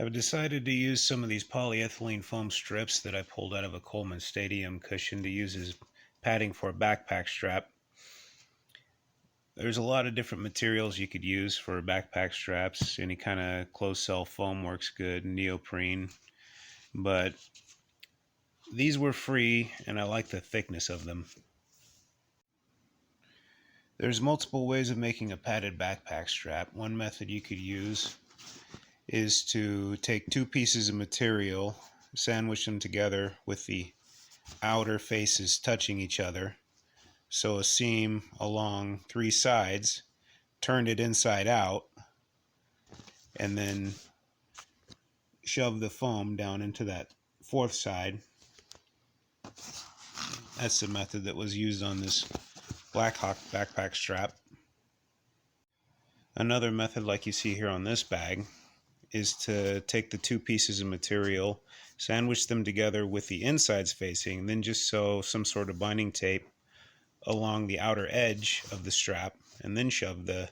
I've decided to use some of these polyethylene foam strips that I pulled out of a Coleman Stadium cushion to use as padding for a backpack strap. There's a lot of different materials you could use for backpack straps. Any kind of closed cell foam works good, neoprene, but these were free and I like the thickness of them. There's multiple ways of making a padded backpack strap. One method you could use is to take two pieces of material, sandwich them together with the outer faces touching each other, so a seam along three sides, turn it inside out, and then shove the foam down into that fourth side. That's the method that was used on this Blackhawk backpack strap. Another method, like you see here on this bag, is to take the two pieces of material, sandwich them together with the insides facing, then just sew some sort of binding tape along the outer edge of the strap, and then shove the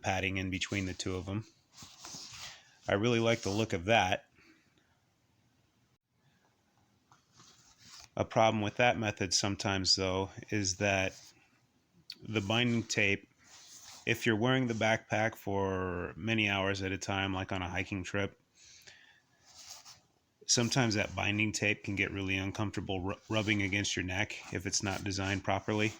padding in between the two of them. I really like the look of that. A problem with that method sometimes, though, is that the binding tape, if you're wearing the backpack for many hours at a time, like on a hiking trip, sometimes that binding tape can get really uncomfortable rubbing against your neck if it's not designed properly.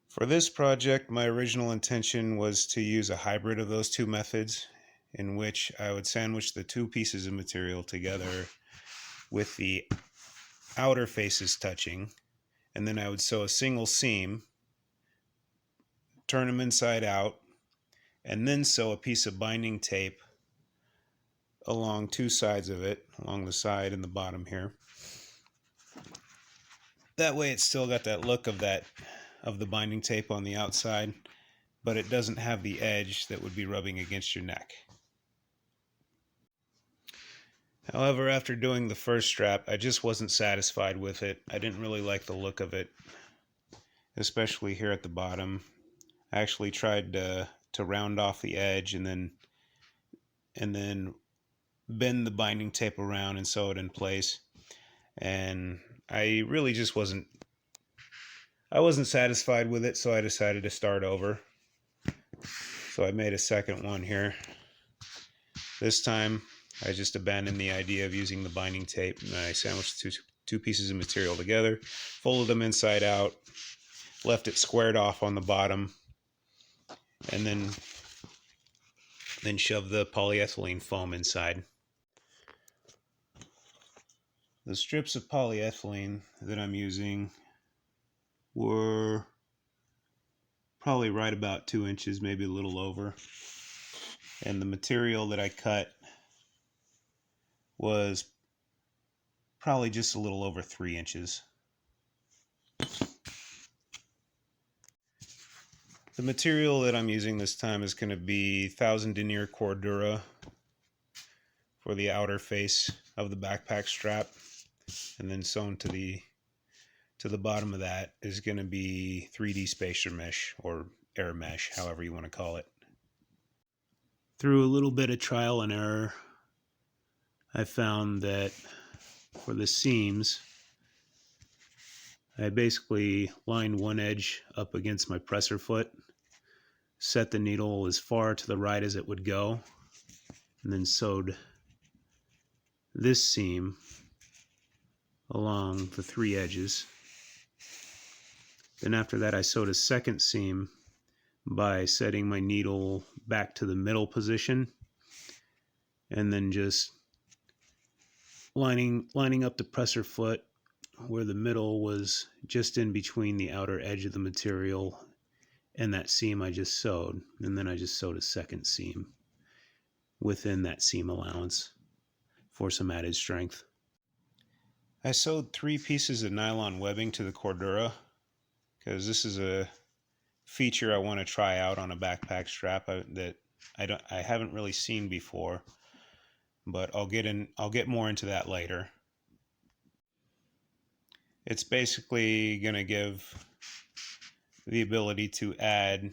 For this project, my original intention was to use a hybrid of those two methods, in which I would sandwich the two pieces of material together with the outer faces touching, and then I would sew a single seam, turn them inside out, and then sew a piece of binding tape along two sides of it, along the side and the bottom here. That way it's still got that look of the binding tape on the outside, but it doesn't have the edge that would be rubbing against your neck. However, after doing the first strap, I just wasn't satisfied with it. I didn't really like the look of it, especially here at the bottom. I actually tried to round off the edge and then bend the binding tape around and sew it in place. And I really just wasn't satisfied with it, so I decided to start over. So I made a second one here. This time I just abandoned the idea of using the binding tape, and I sandwiched two pieces of material together, folded them inside out, left it squared off on the bottom, and then shoved the polyethylene foam inside. The strips of polyethylene that I'm using were probably right about 2 inches, maybe a little over. And the material that I cut was probably just a little over 3 inches. The material that I'm using this time is going to be 1000 denier Cordura for the outer face of the backpack strap, and then sewn to the bottom of that is going to be 3D spacer mesh or air mesh, however you want to call it. Through a little bit of trial and error, I found that for the seams, I basically lined one edge up against my presser foot, set the needle as far to the right as it would go, and then sewed this seam along the three edges. Then after that, I sewed a second seam by setting my needle back to the middle position, and then just lining up the presser foot where the middle was just in between the outer edge of the material and that seam I just sewed. And then I just sewed a second seam within that seam allowance for some added strength. I sewed 3 pieces of nylon webbing to the Cordura because this is a feature I want to try out on a backpack strap that I haven't really seen before, but I'll get more into that later. It's basically going to give the ability to add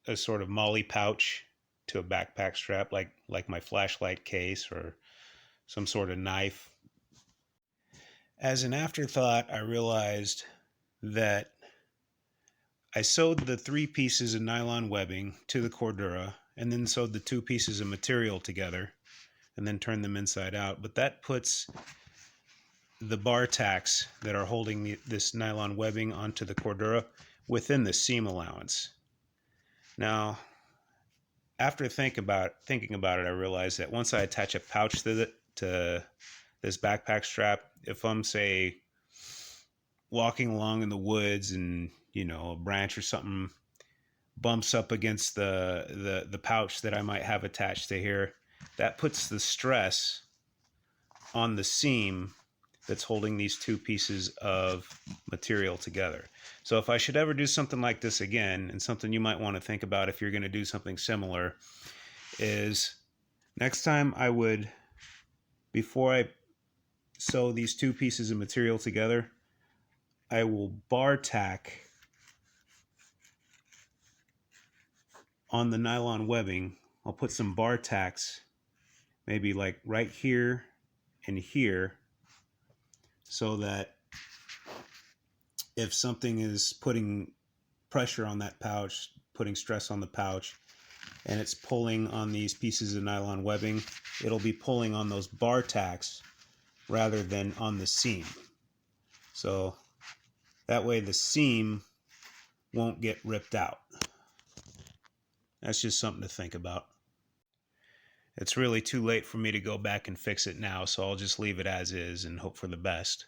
a sort of MOLLE pouch to a backpack strap, like my flashlight case or some sort of knife. As an afterthought, I realized that I sewed the 3 pieces of nylon webbing to the Cordura and then sewed the 2 pieces of material together and then turned them inside out. But that puts the bar tacks that are holding this nylon webbing onto the Cordura within the seam allowance. Now, after thinking about it, I realized that once I attach a pouch to this backpack strap, if I'm, say, walking along in the woods and a branch or something bumps up against the pouch that I might have attached to here, that puts the stress on the seam that's holding these 2 pieces of material together. So if I should ever do something like this again, and something you might want to think about if you're going to do something similar, is next time I would, before I sew these 2 pieces of material together, I will bar tack on the nylon webbing. I'll put some bar tacks, maybe like right here and here, so that if something is putting pressure on that pouch, putting stress on the pouch, and it's pulling on these pieces of nylon webbing, it'll be pulling on those bar tacks rather than on the seam. So that way the seam won't get ripped out. That's just something to think about. It's really too late for me to go back and fix it now, so I'll just leave it as is and hope for the best.